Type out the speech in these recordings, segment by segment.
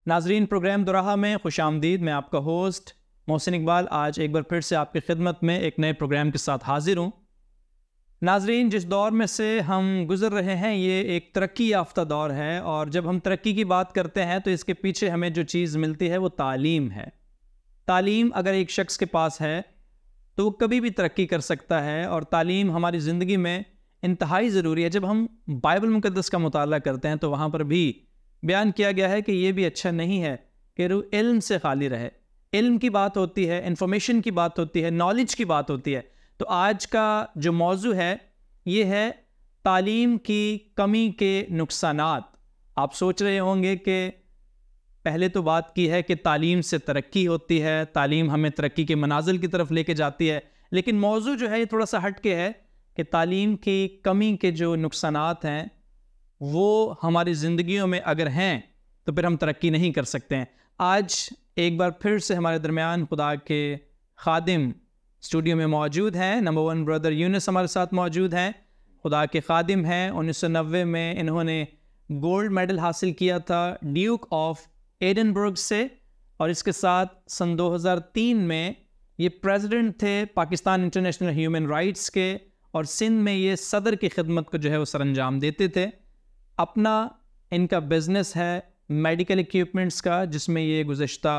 नाजरीन, प्रोग्राम दोराहा में खुशामदीद। मैं आपका होस्ट मोहसिन इकबाल आज एक बार फिर से आपकी खिदमत में एक नए प्रोग्राम के साथ हाजिर हूँ। नाजरीन, जिस दौर में से हम गुज़र रहे हैं ये एक तरक्की याफ्ता दौर है, और जब हम तरक्की की बात करते हैं तो इसके पीछे हमें जो चीज़ मिलती है वो तालीम है। तालीम अगर एक शख्स के पास है तो वो कभी भी तरक्की कर सकता है, और तालीम हमारी ज़िंदगी में इंतहाई ज़रूरी है। जब हम बाइबल मुक़द्दस का मुताला करते हैं तो वहाँ पर भी बयान किया गया है कि ये भी अच्छा नहीं है कि रूह इल्म से खाली रहे। इल्म की बात होती है, इंफॉर्मेशन की बात होती है, नॉलेज की बात होती है। तो आज का जो मौजू है ये है तालीम की कमी के नुकसानात। आप सोच रहे होंगे कि पहले तो बात की है कि तालीम से तरक्की होती है, तालीम हमें तरक्की के मनाजिल की तरफ लेके जाती है, लेकिन मौजू जो है ये थोड़ा सा हट के है कि तालीम की कमी के जो नुकसानात हैं वो हमारी ज़िंदगियों में अगर हैं तो फिर हम तरक्की नहीं कर सकते हैं। आज एक बार फिर से हमारे दरमियान खुदा के खादिम स्टूडियो में मौजूद हैं। नंबर 1 ब्रदर यूनुस हमारे साथ मौजूद हैं। खुदा के खादिम हैं। 1990 में इन्होंने गोल्ड मेडल हासिल किया था ड्यूक ऑफ एडनबर्ग से, और इसके साथ सन 2003 में ये प्रेसिडेंट थे पाकिस्तान इंटरनेशनल ह्यूमन राइट्स के, और सिंध में ये सदर की खिदमत को जो है वो सर अंजाम देते थे। अपना इनका बिज़नेस है मेडिकल इक्विपमेंट्स का, जिसमें ये गुज़श्ता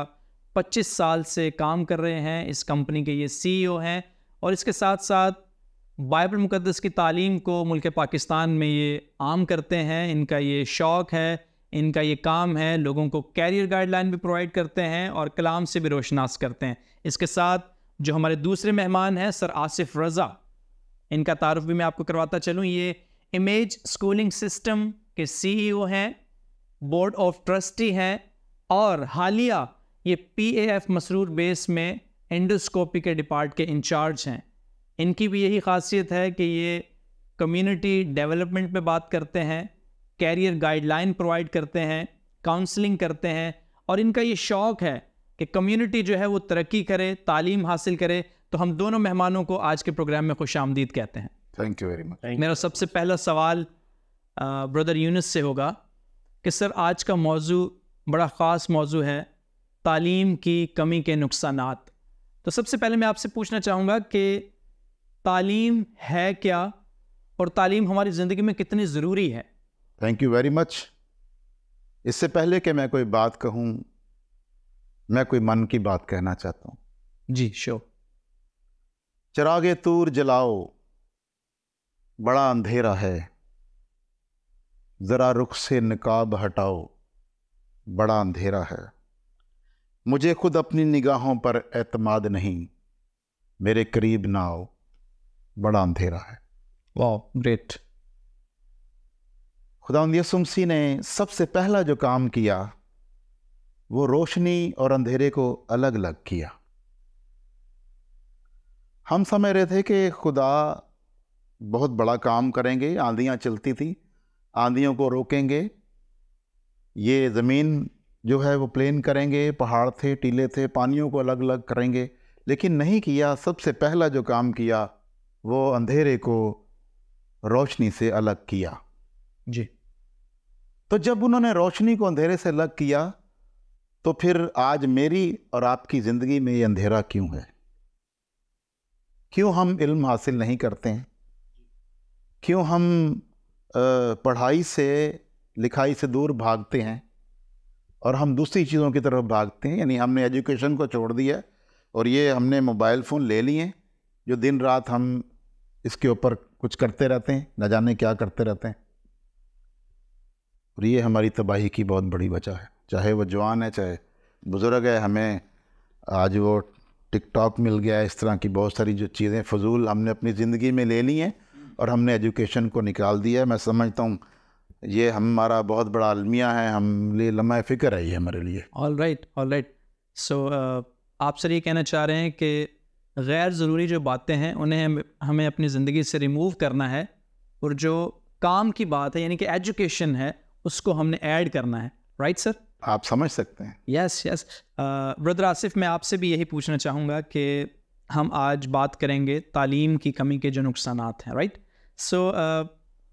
25 साल से काम कर रहे हैं। इस कंपनी के ये CEO हैं, और इसके साथ साथ बाइबल मुक़द्दस की तालीम को मुल्क पाकिस्तान में ये आम करते हैं। इनका ये शौक़ है, इनका ये काम है। लोगों को कैरियर गाइडलाइन भी प्रोवाइड करते हैं और कलाम से भी रोशनास करते हैं। इसके साथ जो हमारे दूसरे मेहमान हैं सर आसिफ रज़ा, इनका तारुफ भी मैं आपको करवाता चलूँ। ये इमेज स्कूलिंग सिस्टम के CEO हैं, बोर्ड ऑफ ट्रस्टी हैं, और हालिया ये PAF मसरूर बेस में एंडोस्कोपी के डिपार्ट के इंचार्ज हैं। इनकी भी यही खासियत है कि ये कम्युनिटी डेवलपमेंट पे बात करते हैं, कैरियर गाइडलाइन प्रोवाइड करते हैं, काउंसलिंग करते हैं, और इनका ये शौक़ है कि कम्युनिटी जो है वो तरक्की करे, तालीम हासिल करे। तो हम दोनों मेहमानों को आज के प्रोग्राम में खुशामदीद कहते हैं। Thank you very much. मेरा सबसे पहला सवाल ब्रदर यूनुस से होगा कि सर आज का मौजू बड़ा ख़ास मौजू है, तालीम की कमी के नुकसानात। तो सबसे पहले मैं आपसे पूछना चाहूँगा कि तालीम है क्या, और तालीम हमारी ज़िंदगी में कितनी ज़रूरी है? Thank you very much. इससे पहले कि मैं कोई बात कहूँ, मैं कोई मन की बात कहना चाहता हूँ। जी श्योर। चिरागे तूर जलाओ, बड़ा अंधेरा है, ज़रा रुख से निकाब हटाओ, बड़ा अंधेरा है। मुझे खुद अपनी निगाहों पर एतमाद नहीं, मेरे करीब ना आओ, बड़ा अंधेरा है। वाह, ग्रेट। खुदावंद यीशु मसीह ने सबसे पहला जो काम किया वो रोशनी और अंधेरे को अलग अलग किया। हम समझ रहे थे कि खुदा बहुत बड़ा काम करेंगे, आंधियाँ चलती थी, आंधियों को रोकेंगे, ये ज़मीन जो है वो प्लेन करेंगे, पहाड़ थे, टीले थे, पानियों को अलग अलग करेंगे, लेकिन नहीं किया। सबसे पहला जो काम किया वो अंधेरे को रोशनी से अलग किया। जी। तो जब उन्होंने रोशनी को अंधेरे से अलग किया तो फिर आज मेरी और आपकी ज़िंदगी में ये अंधेरा क्यों है? क्यों हम इल्म हासिल नहीं करते हैं? क्यों हम पढ़ाई से लिखाई से दूर भागते हैं और हम दूसरी चीज़ों की तरफ भागते हैं? यानी हमने एजुकेशन को छोड़ दिया और ये हमने मोबाइल फ़ोन ले लिए, जो दिन रात हम इसके ऊपर कुछ करते रहते हैं, न जाने क्या करते रहते हैं, और ये हमारी तबाही की बहुत बड़ी वजह है। चाहे वो जवान है, चाहे बुज़ुर्ग है, हमें आज वो टिकटॉक मिल गया है, इस तरह की बहुत सारी जो चीज़ें फ़जूल हमने अपनी ज़िंदगी में ले ली हैं और हमने एजुकेशन को निकाल दिया है। मैं समझता हूँ ये हमारा बहुत बड़ा अलमिया है, हम लिए लम्हा फ़िक्र है ये हमारे लिए। All right. सो आप सर ये कहना चाह रहे हैं कि गैर ज़रूरी जो बातें हैं उन्हें हमें अपनी ज़िंदगी से रिमूव करना है, और जो काम की बात है यानी कि एजुकेशन है उसको हमने ऐड करना है। Right sir? आप समझ सकते हैं। यस। ब्रदर आसिफ, मैं आपसे भी यही पूछना चाहूँगा कि हम आज बात करेंगे तालीम की कमी के जो नुकसानात हैं। राइट? सो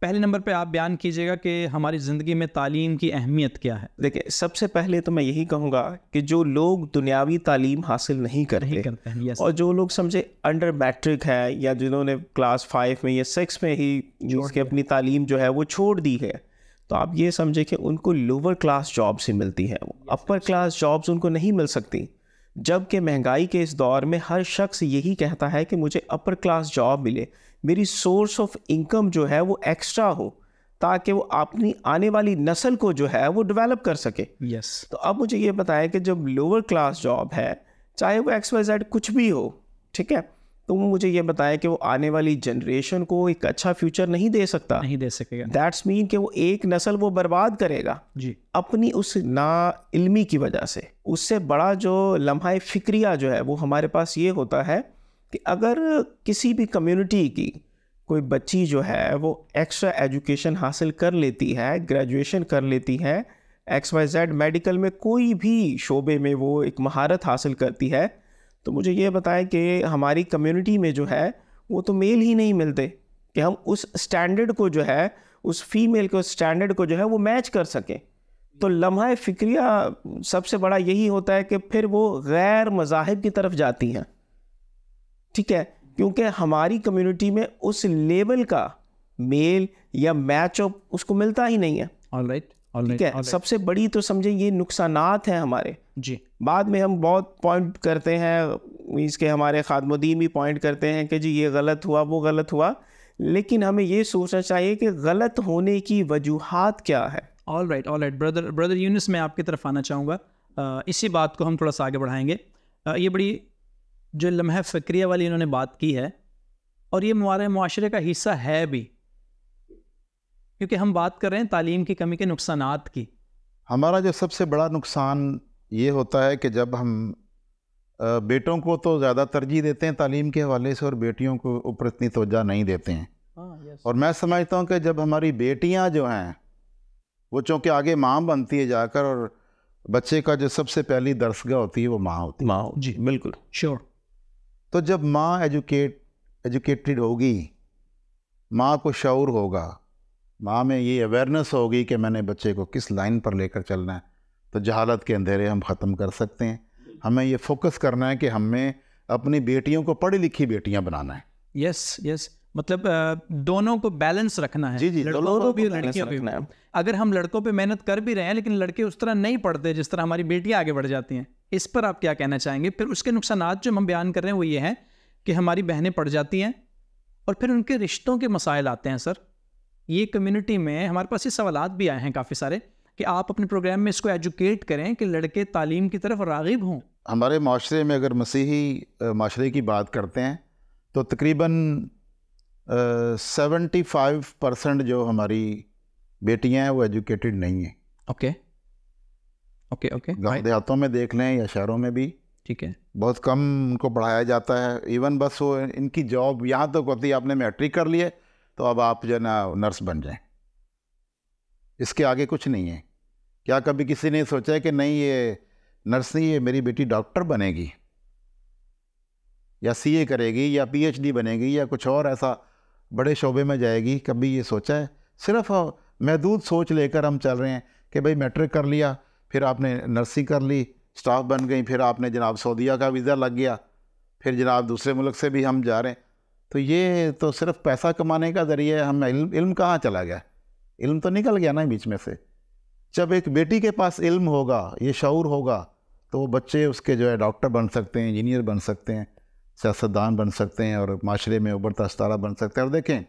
पहले नंबर पे आप बयान कीजिएगा कि हमारी ज़िंदगी में तालीम की अहमियत क्या है। देखिए, सबसे पहले तो मैं यही कहूँगा कि जो लोग दुनियावी तालीम हासिल नहीं करते हैं yes. और जो लोग समझे अंडर मैट्रिक है या जिन्होंने क्लास 5 में या 6 में ही जिसकी अपनी तालीम जो है वो छोड़ दी है, तो आप ये समझे कि उनको लोअर क्लास जॉब्स ही मिलती हैं, अपर क्लास जॉब्स उनको नहीं मिल सकती। जबकि महंगाई के इस दौर में हर शख्स यही कहता है कि मुझे अपर क्लास जॉब मिले, मेरी सोर्स ऑफ इनकम जो है वो एक्स्ट्रा हो, ताकि वो अपनी आने वाली नस्ल को जो है वो डेवलप कर सके। यस तो अब मुझे ये बताएं कि जब लोअर क्लास जॉब है, चाहे वो XYZ कुछ भी हो, ठीक है, तो मुझे ये बताएं कि वो आने वाली जनरेशन को एक अच्छा फ्यूचर नहीं दे सकता, नहीं दे सकेगा। दैट्स मीन कि वो एक नस्ल वो बर्बाद करेगा जी, अपनी उस ना इल्मी की वजह से। उससे बड़ा जो लम्हा फिक्रिया जो है वो हमारे पास ये होता है कि अगर किसी भी कम्युनिटी की कोई बच्ची जो है वो एक्स्ट्रा एजुकेशन हासिल कर लेती है, ग्रेजुएशन कर लेती है, XYZ मेडिकल में कोई भी शोबे में वो एक महारत हासिल करती है, तो मुझे ये बताएं कि हमारी कम्युनिटी में जो है वो तो मेल ही नहीं मिलते कि हम उस स्टैंडर्ड को जो है, उस फीमेल के स्टैंडर्ड को जो है वो मैच कर सकें। तो लम्हा फिक्रिया सबसे बड़ा यही होता है कि फिर वो गैर मज़ाहिब की तरफ जाती हैं, ठीक है, क्योंकि हमारी कम्युनिटी में उस लेवल का मेल या मैचअप उसको मिलता ही नहीं है। ऑलराइट, ठीक है, सबसे बड़ी तो समझे ये नुकसानात हैं हमारे। जी, बाद में हम बहुत पॉइंट करते हैं, इसके हमारे खादमुद्दीन भी पॉइंट करते हैं कि जी ये गलत हुआ, वो गलत हुआ, लेकिन हमें ये सोचना चाहिए कि गलत होने की वजूहात क्या है। ऑलराइट, ब्रदर यूनुस, मैं आपकी तरफ आना चाहूँगा। इसी बात को हम थोड़ा सा आगे बढ़ाएंगे। ये बड़ी जो लम्हा फ़िक्रिया वाली इन्होंने बात की है, और ये हमारे मुआशरे का हिस्सा है भी, क्योंकि हम बात कर रहे हैं तालीम की कमी के नुकसानात की। हमारा जो सबसे बड़ा नुकसान ये होता है कि जब हम बेटों को तो ज़्यादा तरजीह देते हैं तालीम के हवाले से और बेटियों को ऊपर इतनी तवज्जो नहीं देते हैं। और मैं समझता हूँ कि जब हमारी बेटियाँ जो हैं वो चूँकि आगे माँ बनती है जाकर, और बच्चे का जो सबसे पहली दरसगाह होती है वो माँ होती है। माँ, जी बिल्कुल श्योर। तो जब माँ एजुकेटेड होगी, माँ को शऊर होगा, माँ में ये अवेयरनेस होगी कि मैंने बच्चे को किस लाइन पर लेकर चलना है, तो जहालत के अंधेरे हम ख़त्म कर सकते हैं। हमें ये फोकस करना है कि हमें अपनी बेटियों को पढ़ी लिखी बेटियां बनाना है। यस, मतलब दोनों को बैलेंस रखना है। जी, लड़कों को भी लड़कियों को भी। अगर हम लड़कों पे मेहनत कर भी रहे हैं लेकिन लड़के उस तरह नहीं पढ़ते जिस तरह हमारी बेटियां आगे बढ़ जाती हैं, इस पर आप क्या कहना चाहेंगे? फिर उसके नुकसानात जो हम बयान कर रहे हैं वो ये हैं कि हमारी बहनें पढ़ जाती हैं और फिर उनके रिश्तों के मसाइल आते हैं। सर, ये कम्युनिटी में हमारे पास ये सवालात भी आए हैं काफ़ी सारे कि आप अपने प्रोग्राम में इसको एजुकेट करें कि लड़के तालीम की तरफ राग़िब हों। हमारे माशरे में अगर मसीही माशरे की बात करते हैं तो तकरीबन 75% जो हमारी बेटियां हैं वो एजुकेटेड नहीं हैं। ओके, गाँव देहातों में देख लें या शहरों में भी, ठीक है, बहुत कम उनको पढ़ाया जाता है। इवन बस वो इनकी जॉब यहाँ तक होती है, आपने मैट्रिक कर लिए तो अब आप जो ना नर्स बन जाएं, इसके आगे कुछ नहीं है। क्या कभी किसी ने सोचा है कि नहीं ये नर्स नहीं, ये मेरी बेटी डॉक्टर बनेगी या CA करेगी या PhD बनेगी या कुछ और ऐसा बड़े शोबे में जाएगी? कभी ये सोचा है? सिर्फ महदूद सोच लेकर हम चल रहे हैं कि भाई मैट्रिक कर लिया, फिर आपने नर्सिंग कर ली, स्टाफ बन गई, फिर आपने जनाब सऊदीया का वीज़ा लग गया, फिर जनाब दूसरे मुल्क से भी हम जा रहे हैं। तो ये तो सिर्फ पैसा कमाने का ज़रिए, हम इल्म कहाँ चला गया? इल्म तो निकल गया ना बीच में से। जब एक बेटी के पास इल्म होगा, ये शऊर होगा, तो वो बच्चे उसके जो है डॉक्टर बन सकते हैं, इंजीनियर बन सकते हैं, सियासतदान बन सकते हैं और माशरे में उभरता सितारा बन सकते हैं। और देखें,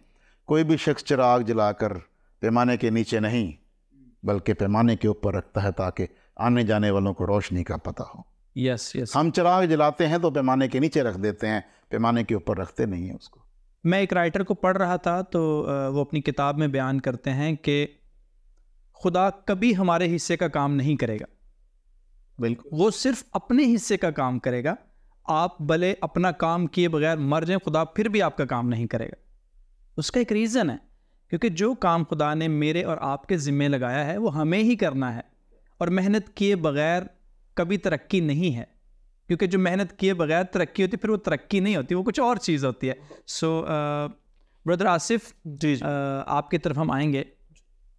कोई भी शख्स चिराग जलाकर पैमाने के नीचे नहीं बल्कि पैमाने के ऊपर रखता है ताकि आने जाने वालों को रोशनी का पता हो। यस, हम चिराग जलाते हैं तो पैमाने के नीचे रख देते हैं, पैमाने के ऊपर रखते नहीं हैं उसको। मैं एक राइटर को पढ़ रहा था तो वो अपनी किताब में बयान करते हैं कि खुदा कभी हमारे हिस्से का काम नहीं करेगा, बिल्कुल, वो सिर्फ अपने हिस्से का काम करेगा। आप भले अपना काम किए बगैर मर जाएं, खुदा फिर भी आपका काम नहीं करेगा। उसका एक रीज़न है, क्योंकि जो काम खुदा ने मेरे और आपके ज़िम्मे लगाया है वो हमें ही करना है, और मेहनत किए बगैर कभी तरक्की नहीं है, क्योंकि जो मेहनत किए बगैर तरक्की होती है फिर वो तरक्की नहीं होती, वो कुछ और चीज़ होती है। सो ब्रदर आसिफ जी आपकी तरफ हम आएंगे।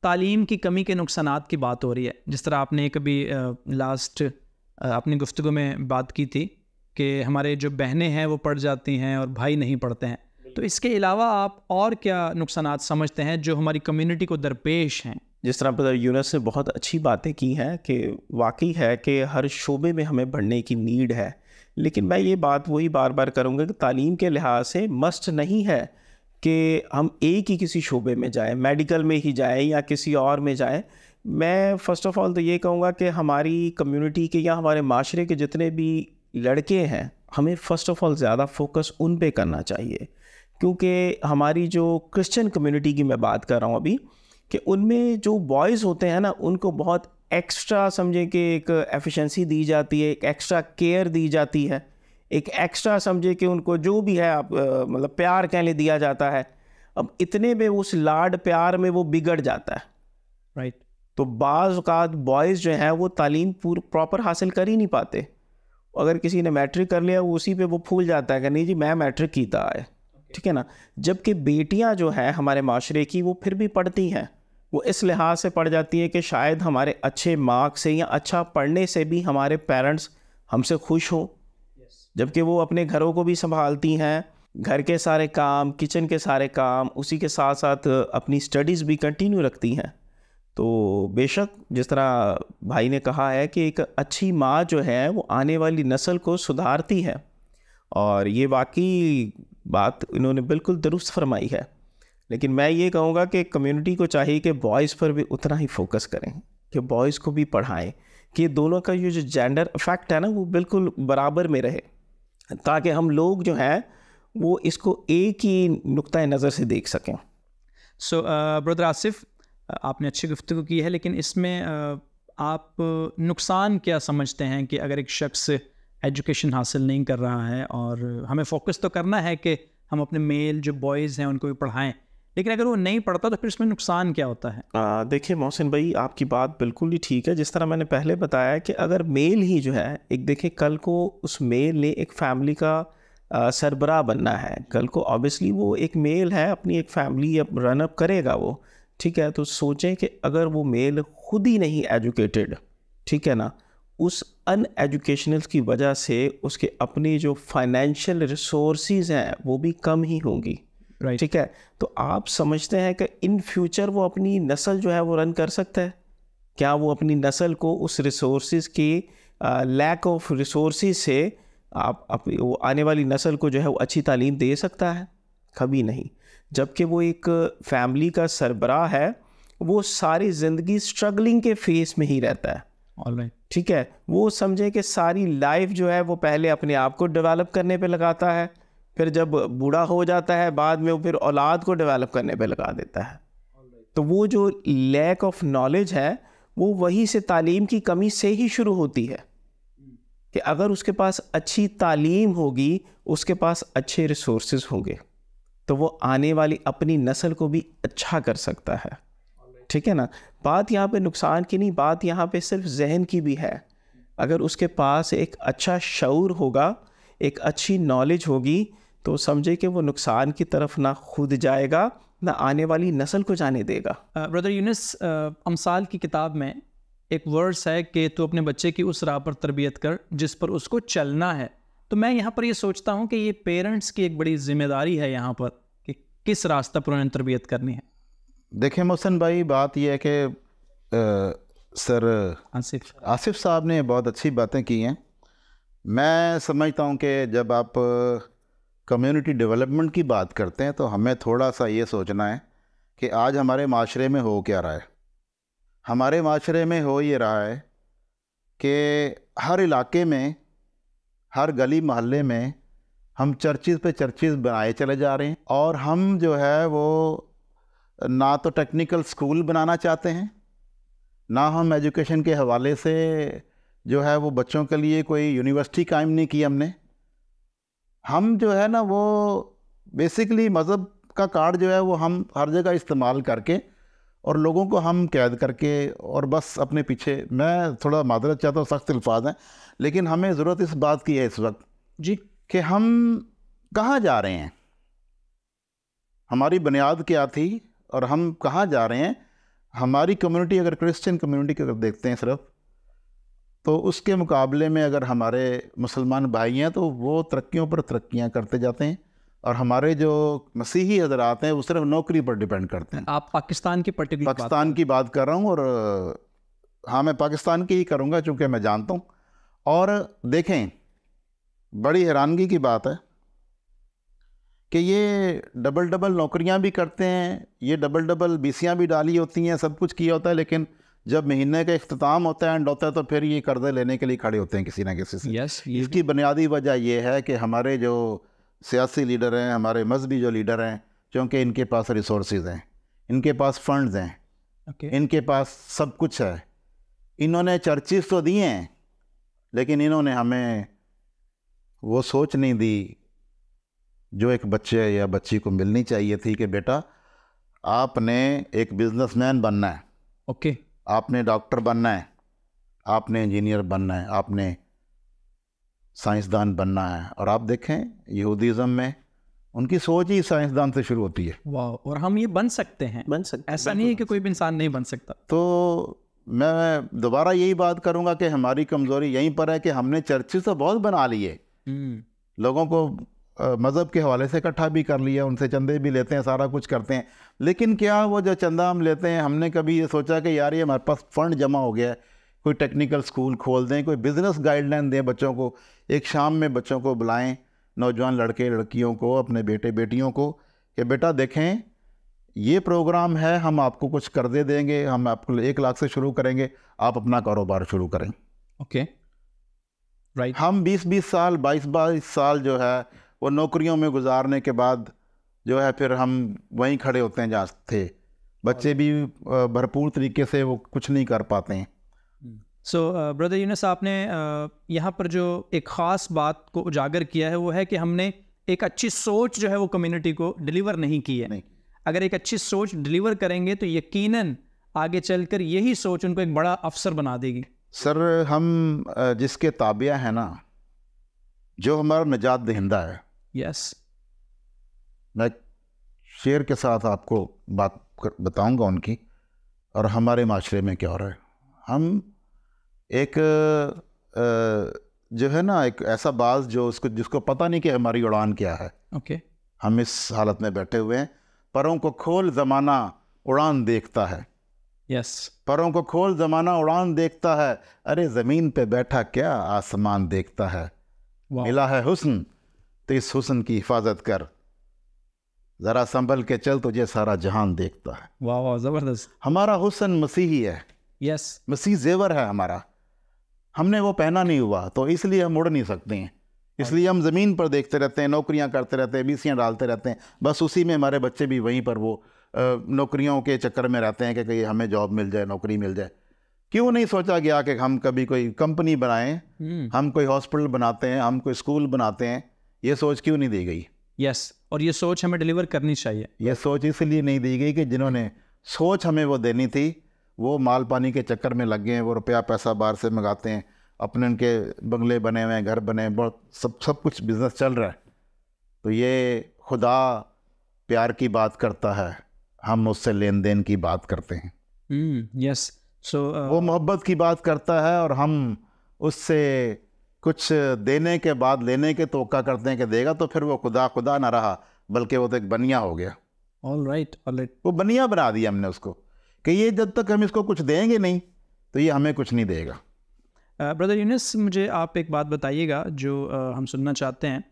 तालीम की कमी के नुकसानात की बात हो रही है, जिस तरह आपने कभी लास्ट अपनी गुफ्तगू में बात की थी कि हमारे जो बहनें हैं वो पढ़ जाती हैं और भाई नहीं पढ़ते हैं। तो इसके अलावा आप और क्या नुकसानात समझते हैं जो हमारी कम्युनिटी को दरपेश हैं? जिस तरह ब्रदर यूनस ने बहुत अच्छी बातें की हैं कि वाकई है कि हर शोबे में हमें बढ़ने की नीड है, लेकिन मैं ये बात वही बार बार करूँगा कि तालीम के लिहाज से मस्ट नहीं है कि हम एक ही किसी शोबे में जाएं, मेडिकल में ही जाएं या किसी और में जाएं। मैं फ़र्स्ट ऑफ़ ऑल तो ये कहूँगा कि हमारी कम्युनिटी के या हमारे माशरे के जितने भी लड़के हैं, हमें फ़र्स्ट ऑफ़ ऑल ज़्यादा फोकस उन पे करना चाहिए, क्योंकि हमारी जो क्रिश्चियन कम्युनिटी की मैं बात कर रहा हूँ अभी, कि उनमें जो बॉयज़ होते हैं ना, उनको बहुत एक्स्ट्रा समझे कि एक एफिशिएंसी दी जाती है, एक एक्स्ट्रा केयर दी जाती है, एक एक्स्ट्रा समझे कि उनको जो भी है आप मतलब प्यार कहने दिया जाता है। अब इतने में उस लाड प्यार में वो बिगड़ जाता है, राइट। तो बाज़ औक़ात बॉयज़ जो हैं वो तालीम प्रॉपर हासिल कर ही नहीं पाते। अगर किसी ने मैट्रिक कर लिया वो उसी पे वो फूल जाता है कि नहीं जी मैं मैट्रिक कीता है, ठीक है ना। जबकि बेटियां जो हैं हमारे माशरे की वो फिर भी पढ़ती हैं, वो इस लिहाज से पढ़ जाती है कि शायद हमारे अच्छे मार्क्स से या अच्छा पढ़ने से भी हमारे पेरेंट्स हमसे खुश हों, जबकि वो अपने घरों को भी संभालती हैं, घर के सारे काम, किचन के सारे काम, उसी के साथ साथ अपनी स्टडीज़ भी कंटिन्यू रखती हैं। तो बेशक जिस तरह भाई ने कहा है कि एक अच्छी माँ जो है वो आने वाली नस्ल को सुधारती है, और ये वाकई बात इन्होंने बिल्कुल दुरुस्त फरमाई है। लेकिन मैं ये कहूँगा कि कम्युनिटी को चाहिए कि बॉयज़ पर भी उतना ही फोकस करें, कि बॉयज़ को भी पढ़ाएं, कि दोनों का ये जो जेंडर इफेक्ट है ना वो बिल्कुल बराबर में रहे, ताकि हम लोग जो हैं वो इसको एक ही नुक्ता नज़र से देख सकें। सो ब्रदर आसिफ, आपने अच्छी गुफ्तगू की है, लेकिन इसमें आप नुकसान क्या समझते हैं कि अगर एक शख्स एजुकेशन हासिल नहीं कर रहा है, और हमें फोकस तो करना है कि हम अपने मेल जो बॉयज़ हैं उनको भी पढ़ाएं, लेकिन अगर वो नहीं पढ़ता तो फिर इसमें नुकसान क्या होता है? देखिए मोहसिन भाई, आपकी बात बिल्कुल ही ठीक है। जिस तरह मैंने पहले बताया कि अगर मेल ही जो है, एक देखिए कल को उस मेल ने एक फैमिली का सरबराह बनना है, कल को ऑब्वियसली वो एक मेल है, अपनी एक फैमिली रन अप करेगा वो, ठीक है। तो सोचें कि अगर वो मेल खुद ही नहीं एजुकेटेड, ठीक है ना, उस अनएजुकेशनल की वजह से उसके अपनी जो फाइनेंशियल रिसोर्सेज हैं वो भी कम ही होंगी, राइट, ठीक है। तो आप समझते हैं कि इन फ्यूचर वो अपनी नस्ल जो है वो रन कर सकता है? क्या वो अपनी नस्ल को उस रिसोर्सेज की लैक ऑफ रिसोर्सेज से वो आने वाली नस्ल को जो है वो अच्छी तालीम दे सकता है? कभी नहीं। जबकि वो एक फैमिली का सरबराह है, वो सारी ज़िंदगी स्ट्रगलिंग के फेस में ही रहता है, ऑलराइट, ठीक है। वो समझे कि सारी लाइफ जो है वो पहले अपने आप को डेवलप करने पे लगाता है, फिर जब बूढ़ा हो जाता है बाद में वो फिर औलाद को डेवलप करने पे लगा देता है। तो वो जो लैक ऑफ नॉलेज है वो वहीं से, तालीम की कमी से ही शुरू होती है, कि अगर उसके पास अच्छी तालीम होगी, उसके पास अच्छे रिसोर्सेज होंगे, तो वो आने वाली अपनी नस्ल को भी अच्छा कर सकता है, ठीक है ना। बात यहाँ पे नुकसान की नहीं, बात यहाँ पे सिर्फ जहन की भी है। अगर उसके पास एक अच्छा शऊर होगा, एक अच्छी नॉलेज होगी, तो समझे कि वो नुकसान की तरफ ना खुद जाएगा, ना आने वाली नस्ल को जाने देगा। ब्रदर यूनुस, अमसाल की किताब में एक वर्ड्स है कि तू अपने बच्चे की उस राह पर तरबियत कर जिस पर उसको चलना है। तो मैं यहाँ पर ये सोचता हूँ कि ये पेरेंट्स की एक बड़ी जिम्मेदारी है यहाँ पर कि किस रास्ता पर उन्हें तरबियत करनी है। देखिए मोहसिन भाई, बात यह है कि सर आसिफ साहब ने बहुत अच्छी बातें की हैं। मैं समझता हूँ कि जब आप कम्युनिटी डेवलपमेंट की बात करते हैं तो हमें थोड़ा सा ये सोचना है कि आज हमारे माशरे में हो क्या रहा है। हमारे माशरे में हो ये रहा है कि हर इलाके में, हर गली मोहल्ले में हम चर्चिज़ पे चर्चिज़ बनाए चले जा रहे हैं, और हम जो है वो ना तो टेक्निकल स्कूल बनाना चाहते हैं, ना हम एजुकेशन के हवाले से जो है वो बच्चों के लिए कोई यूनिवर्सिटी कायम नहीं की हमने। हम जो है ना वो बेसिकली मज़हब का कार्ड जो है वो हम हर जगह इस्तेमाल करके और लोगों को हम कैद करके और बस अपने पीछे, मैं थोड़ा मादरत चाहता हूँ, सख्त अल्फाज हैं, लेकिन हमें ज़रूरत इस बात की है इस वक्त जी कि हम कहाँ जा रहे हैं। हमारी बुनियाद क्या थी और हम कहाँ जा रहे हैं। हमारी कम्युनिटी, अगर क्रिश्चियन कम्युनिटी को अगर देखते हैं सिर्फ, तो उसके मुकाबले में अगर हमारे मुसलमान भाई हैं तो वो तरक्कियों पर तरक्कियाँ करते जाते हैं, और हमारे जो मसीही हजरात हैं वो सिर्फ नौकरी पर डिपेंड करते हैं। आप पाकिस्तान की पर्टिकुलर पाकिस्तान की बात कर रहा हूँ, और हाँ, मैं पाकिस्तान की ही करूँगा चूँकि मैं जानता हूँ। और देखें, बड़ी हैरानगी की बात है कि ये डबल डबल नौकरियां भी करते हैं, ये डबल डबल बीसियां भी डाली होती हैं, सब कुछ किया होता है, लेकिन जब महीने का इख्तिताम होता है, एंड होता है, तो फिर ये कर्जे लेने के लिए खड़े होते हैं किसी ना किसी से। इसकी बुनियादी वजह यह है कि हमारे जो सियासी लीडर हैं, हमारे मजहबी जो लीडर हैं, क्योंकि इनके पास रिसोर्सेज हैं, इनके पास फंड्स हैं, इनके पास सब कुछ है, इन्होंने चर्चिस तो दिए हैं, लेकिन इन्होंने हमें वो सोच नहीं दी जो एक बच्चे या बच्ची को मिलनी चाहिए थी कि बेटा आपने एक बिजनेसमैन बनना है, आपने डॉक्टर बनना है, आपने इंजीनियर बनना है, आपने साइंसदान बनना है। और आप देखें यहूदीज़म में उनकी सोच ही साइंसदान से शुरू होती है। वाह, और हम ये बन सकते हैं, ऐसा नहीं है कि कोई भी इंसान नहीं बन सकता। तो मैं दोबारा यही बात करूंगा कि हमारी कमज़ोरी यहीं पर है कि हमने चर्चेस तो बहुत बना लिए, लोगों को मज़हब के हवाले से इकट्ठा भी कर लिया, उनसे चंदे भी लेते हैं, सारा कुछ करते हैं, लेकिन क्या वो जो चंदा हम लेते हैं, हमने कभी ये सोचा कि यार ये हमारे पास फ़ंड जमा हो गया है, कोई टेक्निकल स्कूल खोल दें, कोई बिज़नेस गाइडलाइन दें बच्चों को, एक शाम में बच्चों को बुलाएं, नौजवान लड़के लड़कियों को, अपने बेटे बेटियों को, कि बेटा देखें ये प्रोग्राम है, हम आपको कुछ कर्जे देंगे, हम आपको 1 लाख से शुरू करेंगे, आप अपना कारोबार शुरू करें। राइट। हम 20-20 साल 22-22 साल जो है वो नौकरियों में गुजारने के बाद जो है फिर हम वहीं खड़े होते हैं जहाँ थे। बच्चे भी भरपूर तरीके से वो कुछ नहीं कर पाते हैं। सो ब्रदर यूनुस, आपने यहाँ पर जो एक ख़ास बात को उजागर किया है वो है कि हमने एक अच्छी सोच जो है वो कम्युनिटी को डिलीवर नहीं की है। नहीं। अगर एक अच्छी सोच डिलीवर करेंगे तो यकीनन आगे चलकर यही सोच उनको एक बड़ा अफसर बना देगी। सर, हम जिसके ताबिया है ना, जो हमारा निजात दहिंदा है, यस, मैं शेर के साथ आपको बात बताऊंगा उनकी, और हमारे माशरे में क्या हो रहा है। हम एक जो है ना, एक ऐसा बाज जो जिसको पता नहीं कि हमारी उड़ान क्या है। हम इस हालत में बैठे हुए हैं, परों को खोल ज़माना उड़ान देखता है। परों को खोल ज़माना उड़ान देखता है, अरे ज़मीन पे बैठा क्या आसमान देखता है। मिला है हुस्न तो इस हुस्न की हिफाजत कर, ज़रा संभल के चल तुझे सारा जहान देखता है। वाह वाह, ज़बरदस्त। हमारा हुस्न मसीही है। मसीह ज़ेवर है हमारा, हमने वो पहना नहीं हुआ, तो इसलिए हम उड़ नहीं सकते हैं, इसलिए हम ज़मीन पर देखते रहते हैं, नौकरियां करते रहते हैं, बीसियां डालते रहते हैं, बस उसी में हमारे बच्चे भी वहीं पर वो नौकरियों के चक्कर में रहते हैं कि कहीं हमें जॉब मिल जाए, नौकरी मिल जाए। क्यों नहीं सोचा गया कि हम कभी कोई कंपनी बनाएं, हम कोई हॉस्पिटल बनाते हैं, हम कोई स्कूल बनाते हैं, ये सोच क्यों नहीं दी गई? और ये सोच हमें डिलीवर करनी चाहिए। ये सोच इसलिए नहीं दी गई कि जिन्होंने सोच हमें वो देनी थी वो माल पानी के चक्कर में लग गए हैं, वो रुपया पैसा बाहर से मंगाते हैं, अपने उनके बंगले बने हुए हैं, घर बने, बहुत सब कुछ बिज़नेस चल रहा है। तो ये खुदा प्यार की बात करता है, हम उससे लेन देन की बात करते हैं। वो मोहब्बत की बात करता है और हम उससे कुछ देने के बाद लेने के तोक़ा करते हैं कि देगा, तो फिर वो खुदा ना रहा, बल्कि वो तो एक बनिया हो गया। All right. वो बनिया बना दिया हमने उसको कि ये जब तक हम इसको कुछ देंगे नहीं तो ये हमें कुछ नहीं देगा। ब्रदर यूनुस, मुझे आप एक बात बताइएगा जो हम सुनना चाहते हैं।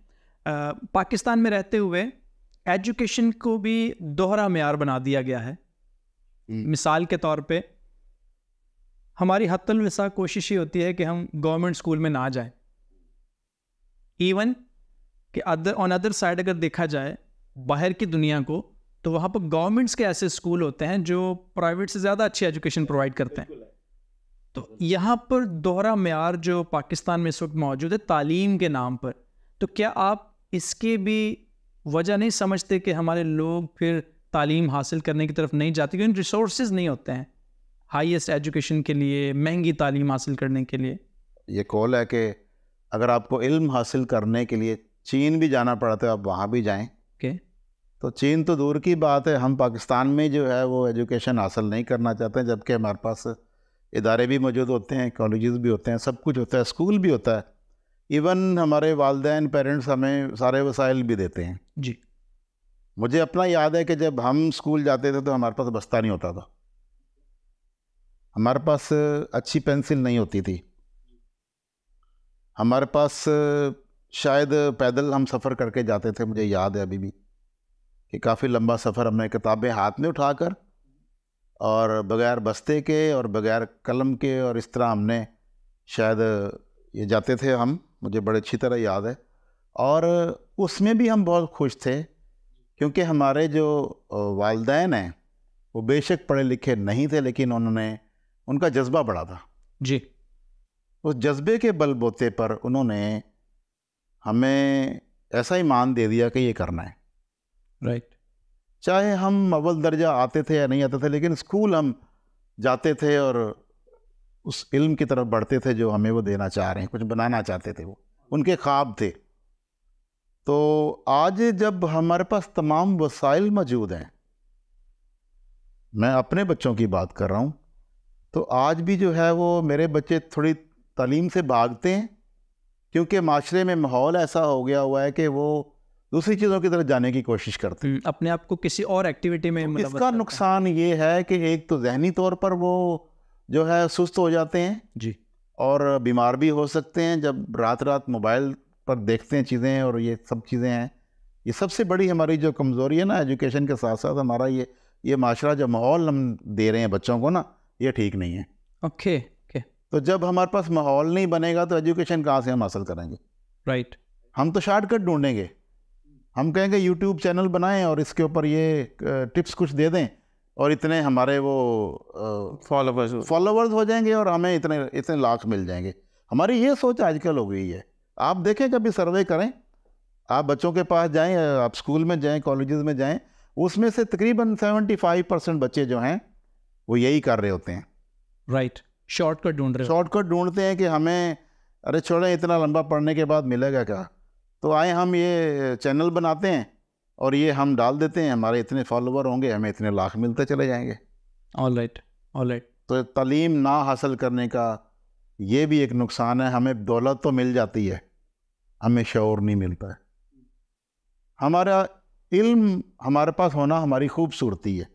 पाकिस्तान में रहते हुए एजुकेशन को भी दोहरा मेयार बना दिया गया है। मिसाल के तौर पे हमारी हत्तल विसा कोशिश ही होती है कि हम गवर्नमेंट स्कूल में ना जाएं। इवन कि ऑन अदर साइड अगर देखा जाए बाहर की दुनिया को, तो वहाँ पर गवर्नमेंट्स के ऐसे स्कूल होते हैं जो प्राइवेट से ज़्यादा अच्छी एजुकेशन प्रोवाइड करते हैं। तो यहाँ पर दोहरा मेयार जो पाकिस्तान में इस वक्त मौजूद है तालीम के नाम पर, तो क्या आप इसके भी वजह नहीं समझते कि हमारे लोग फिर तालीम हासिल करने की तरफ नहीं जाते क्योंकि रिसोर्सेज नहीं होते हैं हाईएस्ट एजुकेशन के लिए, महंगी तालीम हासिल करने के लिए? ये कॉल है कि अगर आपको इल्म हासिल करने के लिए चीन भी जाना पड़ा तो आप वहाँ भी जाएं। तो चीन तो दूर की बात है, हम पाकिस्तान में जो है वो एजुकेशन हासिल नहीं करना चाहते हैं, जबकि हमारे पास इदारे भी मौजूद होते हैं, कॉलेजेस भी होते हैं, सब कुछ होता है, स्कूल भी होता है, इवन हमारे वालिदैन पेरेंट्स हमें सारे वसाइल भी देते हैं जी। मुझे अपना याद है कि जब हम स्कूल जाते थे तो हमारे पास बस्ता नहीं होता था, हमारे पास अच्छी पेंसिल नहीं होती थी, हमारे पास शायद पैदल हम सफ़र करके जाते थे। मुझे याद है अभी भी कि काफ़ी लंबा सफ़र हमने किताबें हाथ में उठाकर और बग़ैर बस्ते के और बग़ैर कलम के और इस तरह हमने शायद ये जाते थे हम, मुझे बड़े अच्छी तरह याद है। और उसमें भी हम बहुत खुश थे क्योंकि हमारे जो वालिदैन हैं वो बेशक पढ़े लिखे नहीं थे, लेकिन उनका जज्बा बड़ा था जी। उस जज्बे के बलबूते पर उन्होंने हमें ऐसा ईमान दे दिया कि ये करना है। राइट। चाहे हम अव्वल दर्जा आते थे या नहीं आते थे, लेकिन स्कूल हम जाते थे और उस इल्म की तरफ बढ़ते थे जो हमें वो देना चाह रहे हैं, कुछ बनाना चाहते थे, वो उनके ख्वाब थे। तो आज जब हमारे पास तमाम वसाइल मौजूद हैं, मैं अपने बच्चों की बात कर रहा हूँ, तो आज भी जो है वो मेरे बच्चे थोड़ी तालीम से भागते हैं क्योंकि माशरे में माहौल ऐसा हो गया हुआ है कि वो दूसरी चीज़ों की तरफ जाने की कोशिश करते हैं, अपने आप को किसी और एक्टिविटी में तो इसका नुकसान ये है कि एक तो जहनी तौर पर वो जो है सुस्त हो जाते हैं जी, और बीमार भी हो सकते हैं जब रात रात मोबाइल पर देखते हैं चीज़ें, और ये सब चीज़ें हैं। ये सबसे बड़ी हमारी जो कमज़ोरी है ना, एजुकेशन के साथ साथ हमारा ये माशरा जो माहौल हम दे रहे हैं बच्चों को ना, ये ठीक नहीं है। ओके। तो जब हमारे पास माहौल नहीं बनेगा तो एजुकेशन कहाँ से हम हासिल करेंगे? राइट। हम तो शॉर्टकट ढूंढेंगे, हम कहेंगे यूट्यूब चैनल बनाएं और इसके ऊपर ये टिप्स कुछ दे दें और इतने हमारे वो फॉलोवर्स हो जाएंगे और हमें इतने लाख मिल जाएंगे। हमारी ये सोच आजकल हो गई है। आप देखें, कभी सर्वे करें, आप बच्चों के पास जाएं, आप स्कूल में जाएं, कॉलेजेस में जाएं, उसमें से तकरीबन 75% बच्चे जो हैं वो यही कर रहे होते हैं। राइट। शॉर्टकट ढूंढते हैं कि हमें अरे छोड़ें, इतना लंबा पढ़ने के बाद मिलेगा क्या, तो आए हम ये चैनल बनाते हैं और ये हम डाल देते हैं, हमारे इतने फॉलोवर होंगे, हमें इतने लाख मिलते चले जाएंगे। All right. तो तालीम ना हासिल करने का ये भी एक नुकसान है। हमें दौलत तो मिल जाती है, हमें शऊर नहीं मिलता है। हमारा इल्म हमारे पास होना हमारी खूबसूरती है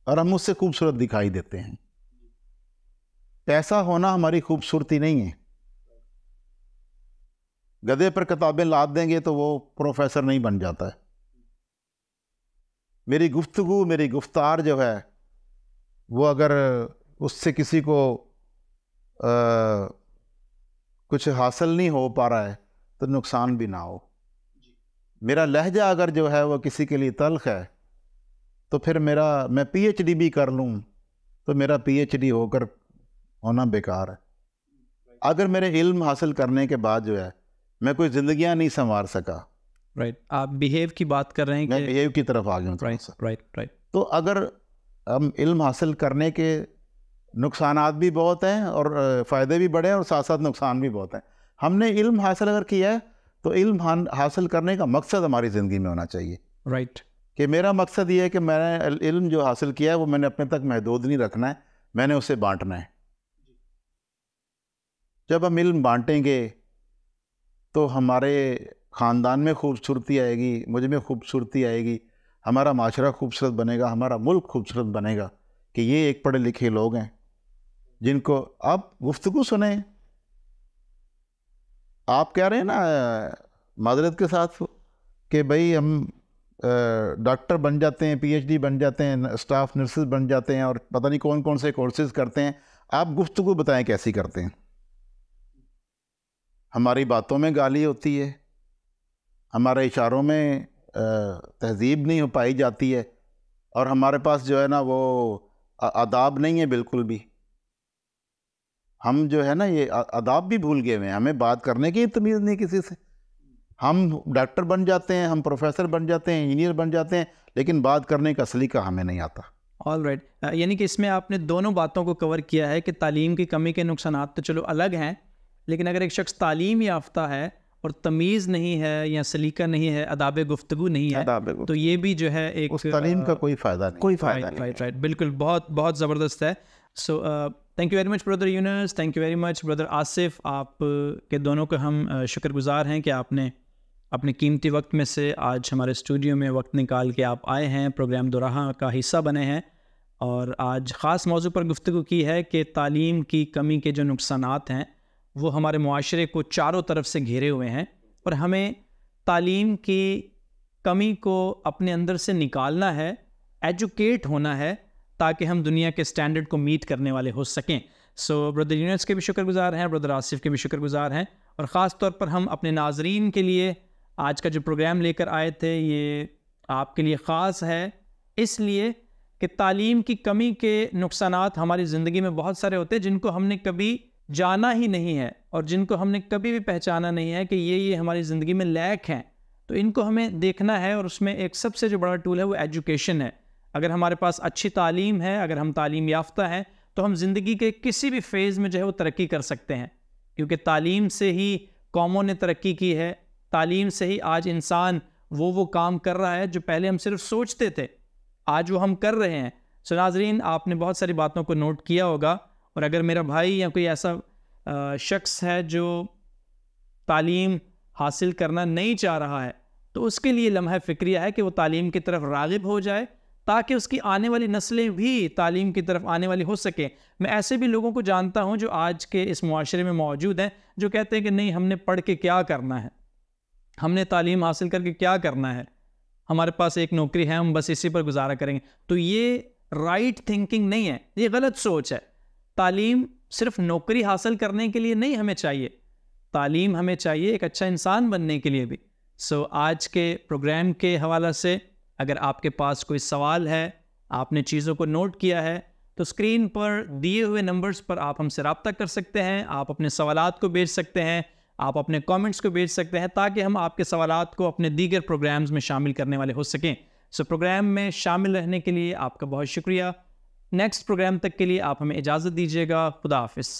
और हम उससे खूबसूरत दिखाई देते हैं। पैसा होना हमारी खूबसूरती नहीं है। गधे पर किताबें लाद देंगे तो वो प्रोफेसर नहीं बन जाता है। मेरी गुफ्तगू, मेरी गुफ्तार जो है वो अगर उससे किसी को कुछ हासिल नहीं हो पा रहा है तो नुकसान भी ना हो। मेरा लहजा अगर जो है वो किसी के लिए तल्ख है तो फिर मैं PhD भी कर लूँ तो मेरा PhD होकर होना बेकार है। अगर मेरे इल्म हासिल करने के बाद जो है मैं कोई ज़िंदगियाँ नहीं संवार सका। राइट। आप बिहेव की बात कर रहे हैं, मैं बिहेव की तरफ आ गया हूँ। राइट। तो अगर हम इल्म हासिल करने के नुकसानात भी बहुत हैं और फ़ायदे भी बड़े हैं और साथ साथ नुकसान भी बहुत हैं। हमने इल्म हासिल अगर किया है तो इल्म हासिल करने का मकसद हमारी ज़िंदगी में होना चाहिए। राइट। कि मेरा मकसद ये है कि मैंने इल्म जो हासिल किया है वो मैंने अपने तक महदूद नहीं रखना है, मैंने उसे बांटना है। जब हम इल्म बांटेंगे तो हमारे ख़ानदान में खूबसूरती आएगी, मुझ में खूबसूरती आएगी, हमारा माशरा खूबसूरत बनेगा, हमारा मुल्क खूबसूरत बनेगा कि ये एक पढ़े लिखे लोग हैं जिनको आप गुफ्तगू सुने। आप कह रहे हैं ना मादरत के साथ कि भाई हम डॉक्टर बन जाते हैं, PhD बन जाते हैं, स्टाफ नर्सेज बन जाते हैं और पता नहीं कौन कौन से कोर्सेज करते हैं। आप गुफ्तगू बताएं कैसी करते हैं? हमारी बातों में गाली होती है, हमारे इशारों में तहजीब नहीं हो पाई जाती है और हमारे पास जो है ना वो आदाब नहीं है बिल्कुल भी। हम जो है ना ये आदाब भी भूल गए हैं, हमें बात करने की तमीज़ नहीं किसी से। हम डॉक्टर बन जाते हैं, हम प्रोफेसर बन जाते हैं, इंजीनियर बन जाते हैं, लेकिन बात करने का सलीका हमें नहीं आता। All right. यानी कि इसमें आपने दोनों बातों को कवर किया है कि तालीम की कमी के नुकसानात तो चलो अलग हैं, लेकिन अगर एक शख्स तालीम याफ्ता है और तमीज़ नहीं है या सलीका नहीं है, अदाब गुफ्तगू नहीं है, तो ये भी जो है एक उस तालीम का कोई फ़ायदा नहीं, कोई फ़ायदा नहीं। राइट, बिल्कुल, बहुत बहुत ज़बरदस्त है। So thank you very much brother Yunus, thank you very much brother Asif. आप के दोनों का हम शुक्रगुजार हैं कि आपने अपने कीमती वक्त में से आज हमारे स्टूडियो में वक्त निकाल के आप आए हैं, प्रोग्राम दोराहा का हिस्सा बने हैं और आज ख़ास मौजू पर गुफ्तगू की है कि तालीम की कमी के जो नुकसानात हैं वो हमारे मुआशरे को चारों तरफ से घेरे हुए हैं और हमें तालीम की कमी को अपने अंदर से निकालना है, एजुकेट होना है ताकि हम दुनिया के स्टैंडर्ड को मीट करने वाले हो सकें। सो ब्रदर यूनुस के भी शुक्रगुजार हैं, ब्रदर आसिफ के भी शुक्रगुजार हैं और ख़ास तौर पर हम अपने नाजरीन के लिए आज का जो प्रोग्राम लेकर आए थे ये आपके लिए ख़ास है, इसलिए कि तालीम की कमी के नुकसानात हमारी ज़िंदगी में बहुत सारे होते हैं जिनको हमने कभी जाना ही नहीं है और जिनको हमने कभी भी पहचाना नहीं है कि ये हमारी ज़िंदगी में लैक हैं। तो इनको हमें देखना है और उसमें एक सबसे जो बड़ा टूल है वो एजुकेशन है। अगर हमारे पास अच्छी तालीम है, अगर हम तालीम याफ्ता हैं, तो हम ज़िंदगी के किसी भी फेज़ में जो है वो तरक्की कर सकते हैं, क्योंकि तालीम से ही कौमों ने तरक्की की है, तालीम से ही आज इंसान वो काम कर रहा है जो पहले हम सिर्फ सोचते थे, आज वो हम कर रहे हैं। सो नाज़रीन, आपने बहुत सारी बातों को नोट किया होगा और अगर मेरा भाई या कोई ऐसा शख्स है जो तालीम हासिल करना नहीं चाह रहा है तो उसके लिए लम्हा फ़िक्रिया है कि वो तालीम की तरफ राग़िब हो जाए ताकि उसकी आने वाली नस्लें भी तालीम की तरफ आने वाली हो सके। मैं ऐसे भी लोगों को जानता हूँ जो आज के इस मुआशरे में मौजूद हैं जो कहते हैं कि नहीं, हमने पढ़ के क्या करना है, हमने तालीम हासिल करके क्या करना है, हमारे पास एक नौकरी है, हम बस इसी पर गुजारा करेंगे। तो ये राइट थिंकिंग नहीं है, ये गलत सोच है। तालीम सिर्फ नौकरी हासिल करने के लिए नहीं हमें चाहिए, तालीम हमें चाहिए एक अच्छा इंसान बनने के लिए भी। सो आज के प्रोग्राम के हवाला से अगर आपके पास कोई सवाल है, आपने चीज़ों को नोट किया है, तो स्क्रीन पर दिए हुए नंबर्स पर आप हमसे रब्ता कर सकते हैं, आप अपने सवालात को भेज सकते हैं, आप अपने कमेंट्स को भेज सकते हैं ताकि हम आपके सवालात को अपने दीगर प्रोग्राम्स में शामिल करने वाले हो सकें। सो प्रोग्राम में शामिल रहने के लिए आपका बहुत शुक्रिया। नेक्स्ट प्रोग्राम तक के लिए आप हमें इजाज़त दीजिएगा। खुदा हाफिज़।